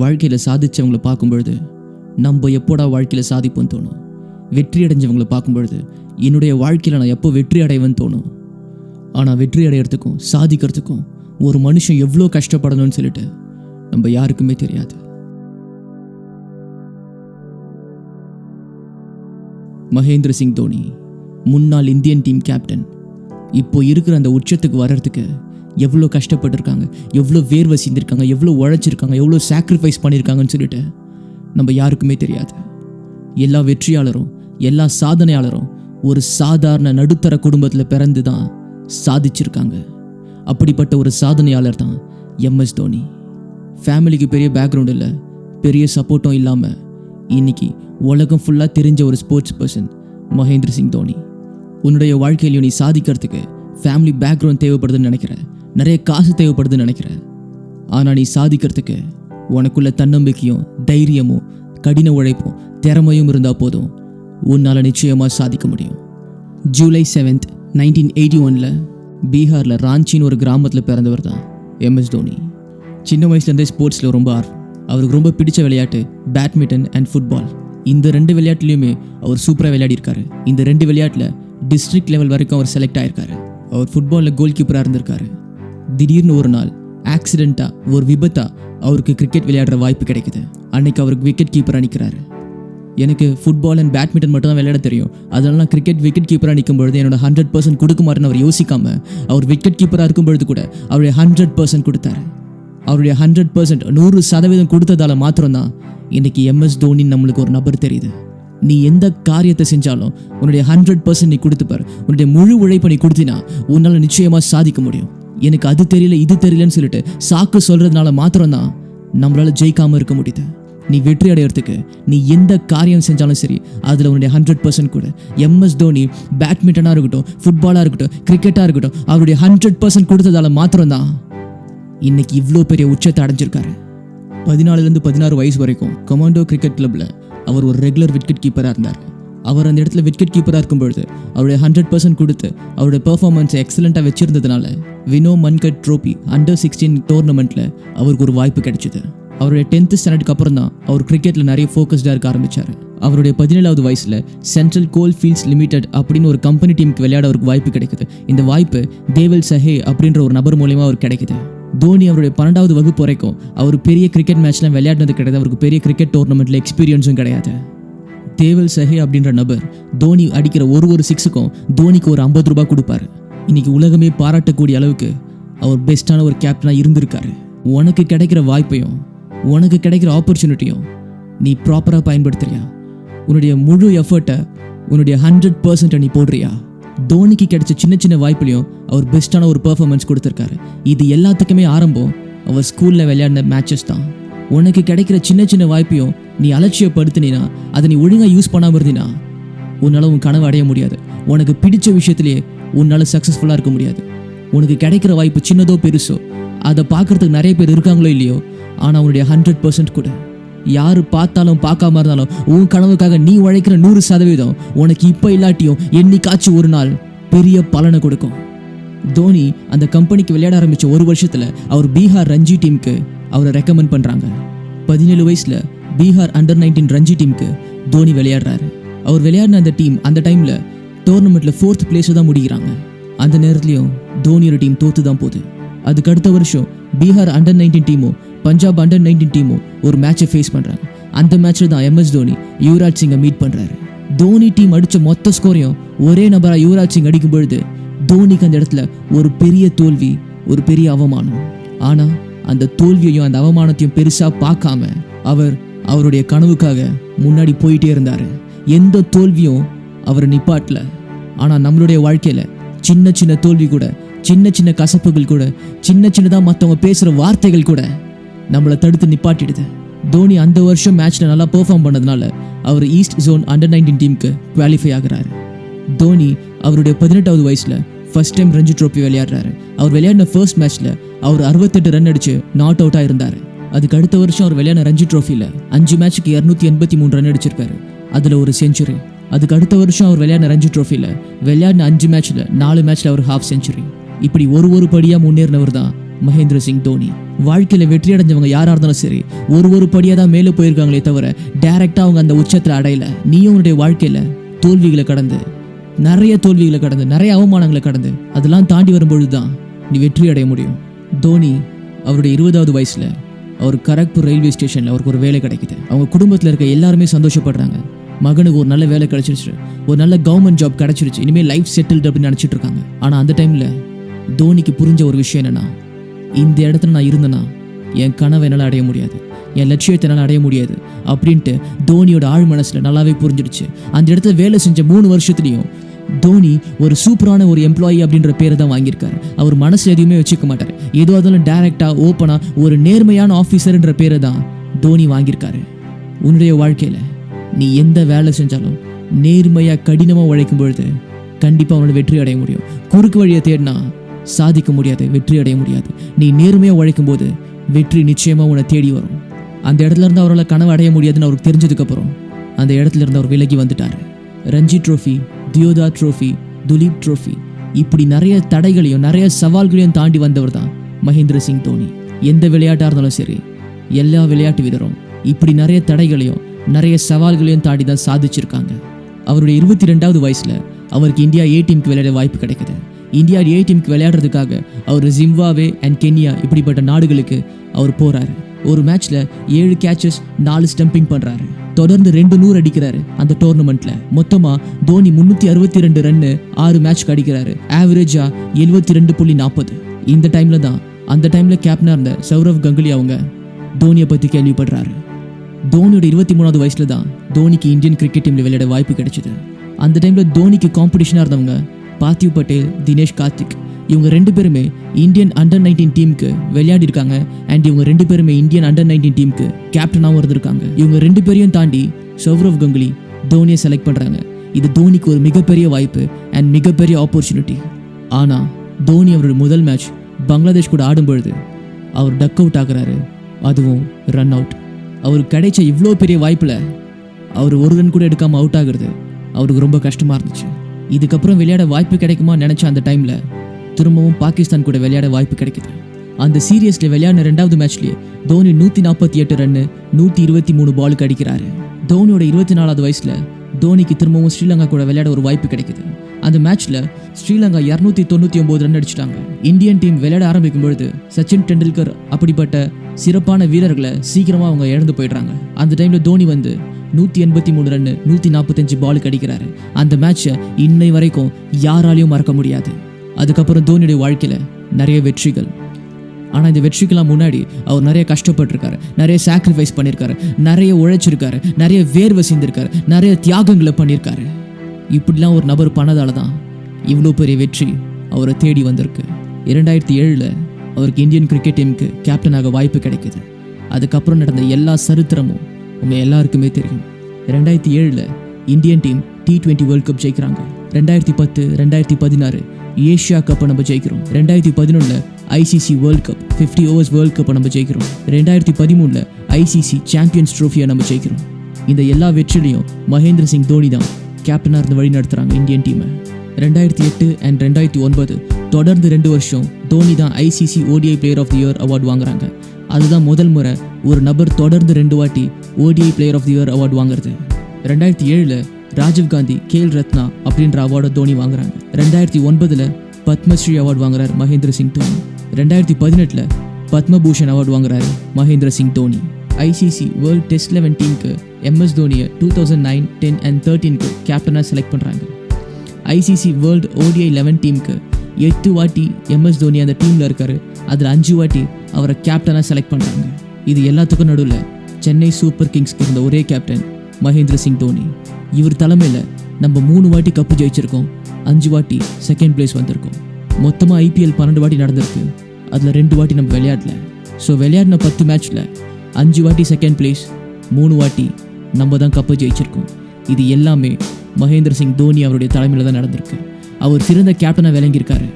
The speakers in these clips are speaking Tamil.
வாழ்க்கையில் சாதித்தவங்களை பார்க்கும்பொழுது நம்ம எப்போடா வாழ்க்கையில் சாதிப்போன்னு தோணும். வெற்றி அடைஞ்சவங்களை பார்க்கும்பொழுது என்னுடைய வாழ்க்கையில் நான் எப்போ வெற்றி அடைவேன்னு தோணும். ஆனால் வெற்றி அடையிறதுக்கும் சாதிக்கிறதுக்கும் ஒரு மனுஷன் எவ்வளோ கஷ்டப்படணும்னு சொல்லிட்டு நம்ம யாருக்குமே தெரியாது. மகேந்திர சிங் தோனி, முன்னாள் இந்தியன் டீம் கேப்டன், இப்போ இருக்கிற அந்த உச்சத்துக்கு வர்றதுக்கு எவ்வளோ கஷ்டப்பட்டுருக்காங்க, எவ்வளோ வேர்வை சிந்திருக்காங்க, எவ்வளோ உழைச்சிருக்காங்க, எவ்வளோ சாக்ரிஃபைஸ் பண்ணியிருக்காங்கன்னு சொல்லிட்டு நம்ம யாருக்குமே தெரியாது. எல்லா வெற்றியாளரும் எல்லா சாதனையாளரும் ஒரு சாதாரண நடுத்தர குடும்பத்தில் பிறந்து தான் சாதிச்சிருக்காங்க. அப்படிப்பட்ட ஒரு சாதனையாளர் தான் MS தோனி. ஃபேமிலிக்கு பெரிய பேக்ரவுண்ட் இல்லை, பெரிய சப்போர்ட்டும் இல்லாமல் இன்னைக்கு உலகம் ஃபுல்லாக தெரிஞ்ச ஒரு ஸ்போர்ட்ஸ் பர்சன் மகேந்திர சிங் தோனி. உன்னுடைய வாழ்க்கையிலையும் நீ சாதிக்கிறதுக்கு ஃபேமிலி பேக்ரவுண்ட் தேவைப்படுதுன்னு நினைக்கிறேன், நிறைய காசு தேவைப்படுதுன்னு நினைக்கிறேன். ஆனால் நீ சாதிக்கிறதுக்கு உனக்குள்ள தன்னம்பிக்கையும் தைரியமும் கடின உழைப்பும் திறமையும் இருந்தால் போதும், உன்னால் நிச்சயமாக சாதிக்க முடியும். ஜூலை 7, 1981 பீகாரில் ராஞ்சின்னு ஒரு கிராமத்தில் பிறந்தவர் தான் MS தோனி. சின்ன வயசுலேருந்தே ஸ்போர்ட்ஸில் ரொம்ப ஆர்வம். அவருக்கு ரொம்ப பிடிச்ச விளையாட்டு பேட்மிண்டன் அண்ட் ஃபுட்பால். இந்த 2 விளையாட்டுலையுமே அவர் சூப்பராக விளையாடிருக்காரு. இந்த 2 விளையாட்டில் டிஸ்ட்ரிக்ட் லெவல் வரைக்கும் அவர் செலக்ட் ஆகிருக்காரு. அவர் ஃபுட்பாலில் கோல் கீப்பராக இருந்திருக்காரு. திடீர்னு ஒரு நாள் ஆக்சிடெண்ட்டாக ஒரு விபத்தாக அவருக்கு கிரிக்கெட் விளையாடுற வாய்ப்பு கிடைக்குது. அன்னைக்கு அவருக்கு விக்கெட் கீப்பராக நிற்கிறாரு. எனக்கு ஃபுட்பால் அண்ட் பேட்மிண்டன் மட்டும் தான் விளையாட தெரியும், அதனால நான் கிரிக்கெட் விக்கெட் கீப்பராக நிற்கும் பொழுது என்னோட 100% கொடுக்குமாறுன்னு அவர் யோசிக்காமல் அவர் விக்கெட் கீப்பராக இருக்கும் பொழுது கூட அவருடைய 100% கொடுத்தாரு. அவருடைய 100% 100% கொடுத்ததால மாத்திரம்தான் இன்னைக்கு MS தோனின்னு நம்மளுக்கு ஒரு நபர் தெரியுது. நீ எந்த காரியத்தை செஞ்சாலும் உன்னுடைய 100% நீ கொடுத்துப்பார், உன்னுடைய முழு உழைப்பை நீ கொடுத்தினா உன்னால் நிச்சயமாக சாதிக்க முடியும். எனக்கு அது தெரியல இது தெரியலன்னு சொல்லிட்டு சாக்கு சொல்றதுனால மாத்திரம்தான் நம்மளால ஜெயிக்காமல் இருக்க முடியுது. நீ வெற்றி அடையிறதுக்கு நீ எந்த காரியம் செஞ்சாலும் சரி அதில் உன்னுடைய 100% கூட. MS தோனி பேட்மிண்டனாக இருக்கட்டும், ஃபுட்பாலாக இருக்கட்டும், கிரிக்கெட்டாக இருக்கட்டும், அவருடைய 100% கொடுத்ததால மாத்திரம்தான் இன்னைக்கு இவ்வளோ பெரிய உச்சத்தை அடைஞ்சிருக்காரு. 14 to 16 வயசு வரைக்கும் கமாண்டோ கிரிக்கெட் கிளப்பில் அவர் ஒரு ரெகுலர் விக்கெட் கீப்பராக இருந்தார். அவர் அந்த இடத்துல விக்கெட் கீப்பராக இருக்கும்பொழுது அவருடைய 100% கொடுத்து அவருடைய பெர்ஃபார்மன்ஸை எக்ஸலண்ட்டாக வச்சிருந்ததுனால வினோ மன்கட் ட்ரோபி அண்டர் 16 டோர்னமெண்ட்டில் அவருக்கு ஒரு வாய்ப்பு கிடைச்சிது. அவருடைய 10th ஸ்டாண்டர்டுக்கு அப்புறம் தான் அவர் கிரிக்கெட்டில் நிறைய ஃபோக்கஸ்டாக இருக்க ஆரம்பித்தார். அவருடைய 17வது வயசில் சென்ட்ரல் கோல் ஃபீல்ட்ஸ் லிமிடெட் அப்படின்னு ஒரு கம்பெனி டீமுக்கு விளையாட அவருக்கு வாய்ப்பு கிடைக்குது. இந்த வாய்ப்பு தேவல் சஹே அப்படின்ற ஒரு நபர் மூலமா அவருக்கு கிடைக்குது. தோனி அவருடைய 12வது வகுப்பு வரைக்கும் அவர் பெரிய கிரிக்கெட் மேட்ச்லாம் விளையாடினது கிடையாது, அவருக்கு பெரிய கிரிக்கெட் டோர்னமெண்ட்டில் எக்ஸ்பீரியன்ஸும் கிடையாது. தேவல் சஹே அப்படின்ற நபர் தோனி அடிக்கிற ஒரு சிக்ஸுக்கும் தோனிக்கு ஒரு 50 ரூபாய் கொடுப்பாரு. இன்னைக்கு உலகமே பாராட்டக்கூடிய அளவுக்கு அவர் பெஸ்ட்டான ஒரு கேப்டனாக இருந்திருக்காரு. உனக்கு கிடைக்கிற வாய்ப்பையும் உனக்கு கிடைக்கிற ஆப்பர்ச்சுனிட்டியும் நீ ப்ராப்பராக பயன்படுத்துறியா? உன்னுடைய முழு எஃபர்ட்டை உன்னுடைய 100% நீ போடுறியா? தோனிக்கு கிடைச்ச சின்ன சின்ன வாய்ப்புலையும் அவர் பெஸ்ட்டான ஒரு பெர்ஃபார்மன்ஸ் கொடுத்துருக்காரு. இது எல்லாத்துக்குமே ஆரம்பம் அவர் ஸ்கூலில் விளையாடின மேட்சஸ் தான். உனக்கு கிடைக்கிற சின்ன சின்ன வாய்ப்பையும் நீ அலட்சியப்படுத்தினா, அதை நீ ஒழுங்காக யூஸ் பண்ணாமல் இருந்தினா உன்னால் உன் கனவு அடைய முடியாது. உனக்கு பிடிச்ச விஷயத்துலேயே உன்னால் சக்ஸஸ்ஃபுல்லாக இருக்க முடியாது. உனக்கு கிடைக்கிற வாய்ப்பு சின்னதோ பெருசோ அதை பார்க்குறதுக்கு நிறைய பேர் இருக்காங்களோ இல்லையோ, ஆனால் உன்னுடைய 100% கூட. யார் பார்த்தாலும் பார்க்காம இருந்தாலும் உன் கனவுக்காக நீ உழைக்கிற 100% உனக்கு இப்போ இல்லாட்டியும் என்னைக்காச்சும் ஒரு நாள் பெரிய பலனை கொடுக்கும். தோனி அந்த கம்பெனிக்கு விளையாட ஆரம்பித்த 1 வருஷத்தில் அவர் பீகார் ரஞ்சி டீமுக்கு அவரை ரெக்கமெண்ட் பண்ணுறாங்க. 17 வயசில் பீகார் அண்டர் 19 ரஞ்சி டீமுக்கு தோனி விளையாடுறாரு. அவர் விளையாடின அந்த டீம் அந்த டைமில் டோர்னமெண்ட்டில் 4th place தான் முடிக்கிறாங்க. அந்த நேரத்துலையும் தோனியோட டீம் தோற்று தான் போகுது. அதுக்கு அடுத்த வருஷம் பீகார் அண்டர் 19 டீமும் பஞ்சாப் அண்டர் 19 டீமும் ஒரு மேட்சை ஃபேஸ் பண்ணுறாங்க. அந்த மேட்ச்சில் தான் MS தோனி யுவராஜ் சிங்கை மீட் பண்ணுறாரு. தோனி டீம் அடித்த மொத்த ஸ்கோரையும் ஒரே நபராக யுவராஜ் சிங் அடிக்கும் பொழுது தோனிக்கு அந்த இடத்துல ஒரு பெரிய தோல்வி, ஒரு பெரிய அவமானம். ஆனால் அந்த தோல்வியையும் அந்த அவமானத்தையும் பெருசாக பார்க்காம அவருடைய கனவுக்காக முன்னாடி போயிட்டே இருந்தார். எந்த தோல்வியும் அவரை நிப்பாட்டல. ஆனால் நம்மளுடைய வாழ்க்கையில் சின்ன சின்ன தோல்வி கூட, சின்ன சின்ன கசப்புகள் கூட, சின்ன சின்னதாக மற்றவங்க பேசுகிற வார்த்தைகள் கூட நம்மளை தடுத்து நிப்பாட்டிடுது. தோனி அந்த வருஷம் மேட்ச்சில் நல்லா பெர்ஃபார்ம் பண்ணதுனால அவர் ஈஸ்ட் ஜோன் அண்டர் 19 டீமுக்கு குவாலிஃபை ஆகிறாரு. தோனி அவருடைய 18வது வயசில் ஃபர்ஸ்ட் டைம் ரஞ்சி ட்ரோஃபி விளையாடுறாரு. அவர் விளையாடின ஃபர்ஸ்ட் மேட்ச்சில் அவர் 68 ரன் அடித்து நாட் அவுட்டாக இருந்தார். அதுக்கு அடுத்த வருஷம் அவர் விளையாடின ரஞ்சி ட்ரோஃபியில் 5 மேட்ச்சுக்கு 283 ரன் அடிச்சிருக்காரு, அதில் ஒரு செஞ்சுரி. அதுக்கு அடுத்த வருஷம் அவர் விளையாடின ரஞ்சி ட்ரோஃபியில் விளையாடின 5 மேட்ச்சில் 4 மேட்ச்சில் அவர் ஹாஃப் செஞ்சுரி. இப்படி ஒரு படியாக முன்னேறினவர் தான் மகேந்திர சிங் தோனி. வாழ்க்கையில் வெற்றி அடைஞ்சவங்க யாராக இருந்தாலும் சரி ஒரு படியாக தான் மேலே போயிருக்காங்களே தவிர டைரெக்டாக அவங்க அந்த உச்சத்தில் அடையல. நீயும் உன்னுடைய வாழ்க்கையில் தோல்விகளை கடந்து நிறைய அவமானங்களை கடந்து அதெல்லாம் தாண்டி வரும்பொழுது தான் நீ வெற்றி அடைய முடியும். தோனி அவருடைய 20வது வயசில் அவர் கரக்பூர் ரயில்வே ஸ்டேஷனில் அவருக்கு ஒரு வேலை கிடைக்குது. அவங்க குடும்பத்தில் இருக்க எல்லாருமே சந்தோஷப்படுறாங்க. மகனுக்கு ஒரு நல்ல வேலை கிடைச்சிருச்சு, ஒரு நல்ல கவர்மெண்ட் ஜாப் கிடைச்சிருச்சு, இனிமேல் லைஃப் செட்டில்டு அப்படின்னு நினச்சிட்டு இருக்காங்க. ஆனால் அந்த டைமில் தோனிக்கு புரிஞ்ச ஒரு விஷயம் என்னென்னா, இந்த இடத்துல நான் இருந்தேன்னா என் கனவை என்னால் அடைய முடியாது, என் லட்சியத்தை என்னால் அடைய முடியாது அப்படின்ட்டு தோனியோட ஆழ் மனசில் நல்லாவே புரிஞ்சிடுச்சு. அந்த இடத்துல வேலை செஞ்ச 3 வருஷத்துலையும் தோனி ஒரு சூப்பரான ஒரு எம்ப்ளாயி அப்படின்ற பேரை தான் வாங்கியிருக்காரு. அவர் மனசில் எதுவுமே வச்சுக்க மாட்டார். எதுவாக இருந்தாலும் டைரெக்டாக ஓப்பனாக ஒரு நேர்மையான ஆஃபீஸர்ன்ற பேரை தான் தோனி வாங்கியிருக்காரு. உன்னுடைய வாழ்க்கையில் நீ எந்த வேலை செஞ்சாலும் நேர்மையாக கடினமாக உழைக்கும் பொழுது கண்டிப்பாக உன்னோட வெற்றி அடைய முடியும். குறுக்கு வழியை தேடினா சாதிக்க முடியாது, வெற்றி அடைய முடியாது. நீ நேர்மையாக உழைக்கும் போது வெற்றி நிச்சயமாக உன்னை தேடி வரும். அந்த இடத்துல இருந்து அவரால் கனவு அடைய முடியாதுன்னு அவருக்கு தெரிஞ்சதுக்கப்புறம் அந்த இடத்துல இருந்து அவர் விலகி வந்துட்டார். Ranji trophy, Deodhar trophy, Duleep trophy, இப்படி நிறைய தடைகளையும் நிறைய சவால்களையும் தாண்டி வந்தவர் தான் மகேந்திர சிங் தோனி. எந்த விளையாட்டாக இருந்தாலும் சரி, எல்லா விளையாட்டு வீரரும் இப்படி நிறைய தடைகளையும் நிறைய சவால்களையும் தாண்டி தான் சாதிச்சிருக்காங்க. அவருடைய 22வது வயசில் அவருக்கு இந்தியா ஏ டீமுக்கு விளையாட வாய்ப்பு கிடைக்குது. இந்தியா ஏ டீமுக்கு விளையாடுறதுக்காக அவர் ஜிம்பாப்வே அண்ட் கென்யா இப்படிப்பட்ட நாடுகளுக்கு அவர் போகிறாரு. ஒரு மேட்ச்சில் 7 கேட்சஸ் 4 ஸ்டம்பிங் பண்ணுறாரு. தொடர்ந்து 200 அடிக்கிறாரு. அந்த டோர்னமெண்ட்டில் மொத்தமாக தோனி 362 ரன்னு 6 மேட்ச்க்கு அடிக்கிறாரு. ஆவரேஜாக 72.40. இந்த டைமில் தான் அந்த டைமில் கேப்டனாக இருந்த சௌரவ் கங்குலி அவங்க தோனியை பற்றி கேள்விப்படுறாரு. தோனியோட 23வது வயசில் தான் தோனிக்கு இந்தியன் கிரிக்கெட் டீமில் விளையாட வாய்ப்பு கிடைச்சிது. அந்த டைமில் தோனிக்கு காம்படிஷனாக இருந்தவங்க பார்த்திவ் பட்டேல், தினேஷ் கார்த்திக், இவங்க 2 பேருமே இந்தியன் அண்டர் 19 டீமுக்கு விளையாடி இருக்காங்க. அண்ட் இவங்க 2 பேருமே இந்தியன் அண்டர் 19 டீமுக்கு கேப்டனாகவும் இருந்திருக்காங்க. இவங்க 2 பேரையும் தாண்டி சௌரவ் கங்குலி தோனியை செலக்ட் பண்ணுறாங்க. இது தோனிக்கு ஒரு மிகப்பெரிய வாய்ப்பு அண்ட் மிகப்பெரிய ஆப்பர்ச்சுனிட்டி. ஆனால் தோனி அவரோட முதல் மேட்ச் பங்களாதேஷ் கூட ஆடும்பொழுது அவர் டக் அவுட் ஆகுறாரு, அதுவும் ரன் அவுட். அவருக்கு கிடைச்ச இவ்வளோ பெரிய வாய்ப்பில் அவர் ஒரு ரன் கூட எடுக்காமல் அவுட் ஆகுறது அவருக்கு ரொம்ப கஷ்டமாக இருந்துச்சு. இதுக்கப்புறம் விளையாட வாய்ப்பு கிடைக்குமா நினச்ச அந்த டைமில் திரும்பவும் பாகிஸ்தான் கூட விளையாட வாய்ப்பு கிடைக்குது. அந்த சீரியஸில் விளையாடின 2வது மேட்ச்லேயே தோனி 148 ரன்னு 123 பாலுக்கு அடிக்கிறாரு. தோனியோட 24வது வயசில் தோனிக்கு திரும்பவும் ஸ்ரீலங்கா கூட விளையாட ஒரு வாய்ப்பு கிடைக்குது. அந்த மேட்ச்சில் ஸ்ரீலங்கா 299 ரன் அடிச்சிட்டாங்க. இந்தியன் டீம் விளையாட ஆரம்பிக்கும் பொழுது சச்சின் டெண்டுல்கர் அப்படிப்பட்ட சிறப்பான வீரர்களை சீக்கிரமாக அவங்க இழந்து போயிடுறாங்க. அந்த டைமில் தோனி வந்து 183 ரன்னு 145 பாலுக்கு அடிக்கிறாரு. அந்த மேட்சை இன்னை வரைக்கும் யாராலையும் மறக்க முடியாது. அதுக்கப்புறம் தோனியுடைய வாழ்க்கையில் நிறைய வெற்றிகள். ஆனால் இந்த வெற்றிக்கெல்லாம் முன்னாடி அவர் நிறைய கஷ்டப்பட்டிருக்காரு, நிறைய சாக்ரிஃபைஸ் பண்ணியிருக்காரு, நிறைய உழைச்சிருக்காரு, நிறைய வேர்வை சிந்திருக்காரு, நிறைய தியாகங்களை பண்ணியிருக்காரு. இப்படிலாம் ஒரு நபர் பண்ணதால தான் இவ்வளோ பெரிய வெற்றி அவரை தேடி வந்திருக்கு. 2007 அவருக்கு இந்தியன் கிரிக்கெட் டீமுக்கு கேப்டனாக வாய்ப்பு கிடைக்குது. அதுக்கப்புறம் நடந்த எல்லா சரித்திரமும் உங்கள் எல்லாருக்குமே தெரியும். 2007 Indian team T20 world cup ஜெயிக்கிறாங்க. 2010, 2016 ஏஷியா கப்பை நம்ம ஜெயிக்கிறோம். 2011 ICC world cup 50 overs world கப்பை நம்ம ஜெயிக்கிறோம். 2013 ICC சாம்பியன்ஸ் ட்ரோஃபியை நம்ம ஜெயிக்கிறோம். இந்த எல்லா வெற்றிலையும் மகேந்திர சிங் தோனி தான் கேப்டனாக இருந்து வழி நடத்துகிறாங்க இந்தியன் டீமை. 2008 அண்ட் 2009 தொடர்ந்து 2 வருஷம் தோனி தான் ICC ODI player of the year award வாங்குறாங்க. அதுதான் முதல் முறை ஒரு நபர் தொடர்ந்து 2 வாட்டி ODI player of the year award வாங்குறது. 2007 ராஜீவ் காந்தி கேல் ரத்னா அப்படின்ற அவார்டை தோனி வாங்குறாங்க. 2009 பத்மஸ்ரீ அவார்டு வாங்குறாரு மகேந்திர சிங் தோனி. 2018 பத்மபூஷன் அவார்டு வாங்குறாரு Mahendra Singh Dhoni. ICC world test 11 டீமுக்கு MS தோனியை 2009, 10 and 13 கேப்டனாக செலக்ட் பண்ணுறாங்க. ICC வேர்ல்டு ODI 11 டீமுக்கு 8 வாட்டி MS தோனி அந்த டீமில் இருக்காரு. அதில் 5 வாட்டி அவரை கேப்டனாக செலக்ட் பண்ணுறாங்க. இது எல்லாத்துக்கும் நடுவில் சென்னை சூப்பர் கிங்ஸ்க்கு இருந்த ஒரே கேப்டன் மகேந்திர சிங் தோனி. இவர் தலைமையில் நம்ம 3 வாட்டி கப்பு ஜெயிச்சிருக்கோம், 5 வாட்டி செகண்ட் பிளேஸ் வந்திருக்கோம். மொத்தமாக IPL 12 வாட்டி நடந்திருக்கு. அதில் 2 வாட்டி நம்ம விளையாடல. ஸோ விளையாடின 10 மேட்ச்சில் 5 வாட்டி செகண்ட் பிளேஸ், 3 வாட்டி நம்ம தான் கப்பு ஜெயிச்சிருக்கோம். இது எல்லாமே மகேந்திர சிங் தோனி அவருடைய தலைமையில் தான் நடந்திருக்கு. அவர் சிறந்த கேப்டனாக விளங்கியிருக்காரு.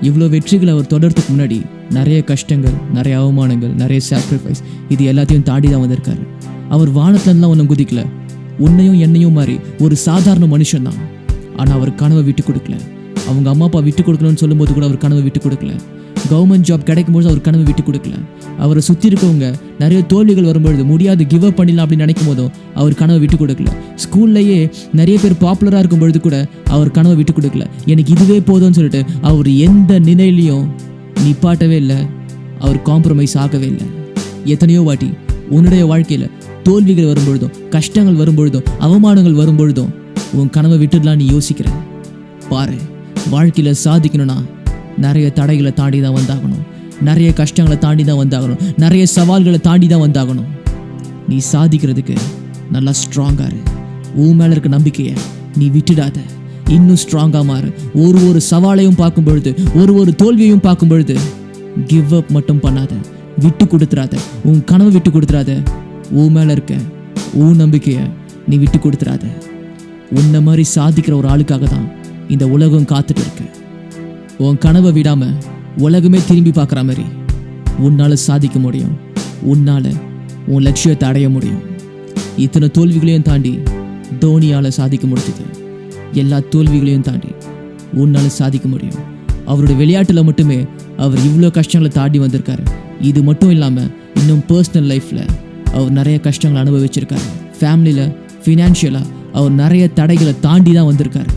இவ்வளோ வெற்றிகள் அவர் தொடர்றதுக்கு முன்னாடி நிறைய கஷ்டங்கள், நிறைய அவமானங்கள், நிறைய சாக்ரிஃபைஸ், இது எல்லாத்தையும் தாண்டி தான் வந்திருக்காரு. அவர் வானத்துலலாம் ஒன்றும் குதிக்கல, உன்னையும் என்னையும் மாதிரி ஒரு சாதாரண மனுஷன் தான். ஆனால் அவர் கனவை விட்டு கொடுக்கல. அவங்க அம்மா அப்பா விட்டு கொடுக்கணும்னு சொல்லும்போது கூட அவர் கனவை விட்டு கொடுக்கல. கவர்மெண்ட் ஜாப் கிடைக்கும்போது அவர் கனவை விட்டு கொடுக்கல. அவரை சுற்றி இருக்கவங்க நிறைய தோல்விகள் வரும்பொழுது முடியாது, கிவ் அப் பண்ணிடலாம் அப்படின்னு நினைக்கும் போதும் அவர் கனவை விட்டு கொடுக்கல. ஸ்கூல்லையே நிறைய பேர் பாப்புலராக இருக்கும் பொழுது கூட அவர் கனவை விட்டு கொடுக்கல. எனக்கு இதுவே போதும்னு சொல்லிட்டு அவர் எந்த நிலையிலையும் நிப்பாட்டவே இல்லை, அவர் காம்ப்ரமைஸ் ஆகவே இல்லை. எத்தனையோ வாட்டி உன்னுடைய வாழ்க்கையில் தோல்விகள் வரும்பொழுதும், கஷ்டங்கள் வரும்பொழுதும், அவமானங்கள் வரும்பொழுதும் உன் கனவை விட்டுடலாம் நீ யோசிக்கிற. பாரு, வாழ்க்கையில் சாதிக்கணும்னா நிறைய தடைகளை தாண்டி தான் வந்தாகணும், நிறைய கஷ்டங்களை தாண்டி தான் வந்தாகணும், நிறைய சவால்களை தாண்டி தான் வந்தாகணும். நீ சாதிக்கிறதுக்கு நல்லா ஸ்ட்ராங்காக இரு. உன் மேலே இருக்க நம்பிக்கையை நீ விட்டுடாத, இன்னும் ஸ்ட்ராங்காக மாறு. ஒரு சவாலையும் பார்க்கும் பொழுது, ஒரு தோல்வியையும் பார்க்கும் பொழுது கிவ் அப் மட்டும் பண்ணாத, விட்டு கொடுத்துறாத. உன் கனவை விட்டு கொடுத்துறாத. உன் மேலே இருக்க உன் நம்பிக்கையை நீ விட்டு கொடுத்துறாத. உன்னை மாதிரி சாதிக்கிற ஒரு ஆளுக்காக தான் இந்த உலகம் காத்துட்டு இருக்கு. உன் கனவை விடாம உலகமே திரும்பி பார்க்குற மாதிரி உன்னால் சாதிக்க முடியும், உன்னால் உன் லட்சியத்தை அடைய முடியும். இத்தனை தோல்விகளையும் தாண்டி தோனியால் சாதிக்க முடிஞ்சது. எல்லா தோல்விகளையும் தாண்டி உன்னால் சாதிக்க முடியும். அவருடைய விளையாட்டில் மட்டுமே அவர் இவ்வளோ கஷ்டங்களை தாண்டி வந்திருக்காரு. இது மட்டும் இல்லாமல் இன்னும் பர்சனல் லைஃப்பில் அவர் நிறைய கஷ்டங்களை அனுபவிச்சிருக்காரு. ஃபேமிலியில், ஃபினான்ஷியலாக அவர் நிறைய தடைகளை தாண்டி தான் வந்திருக்காரு.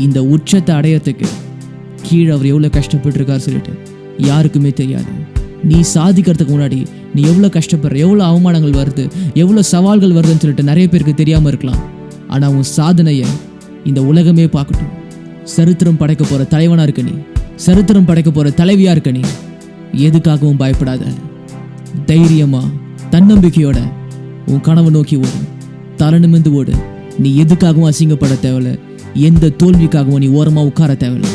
இந்த உச்சத்தை அடையறதுக்கு கீழே அவர் எவ்வளோ கஷ்டப்பட்டுருக்காரு சொல்லிட்டு யாருக்குமே தெரியாது. நீ சாதிக்கிறதுக்கு முன்னாடி நீ எவ்வளோ கஷ்டப்படுற, எவ்வளோ அவமானங்கள் வருது, எவ்வளோ சவால்கள் வருதுன்னு சொல்லிட்டு நிறைய பேருக்கு தெரியாமல் இருக்கலாம். ஆனால் உன் சாதனையை இந்த உலகமே பார்க்கட்டும். சரித்திரம் படைக்க போகிற தலைவனாக இருக்க நீ, சரித்திரம் படைக்க போகிற தலைவியாக இருக்க நீ. எதுக்காகவும் பயப்படாத, தைரியமாக தன்னம்பிக்கையோட உன் கனவை நோக்கி ஓடு, தலை நிமிர்ந்து ஓடு. நீ எதுக்காகவும் அசிங்கப்பட தேவையில்லை, எந்த தோல்விக்காகவும் நீ ஓரமாக உட்கார தேவையில்லை.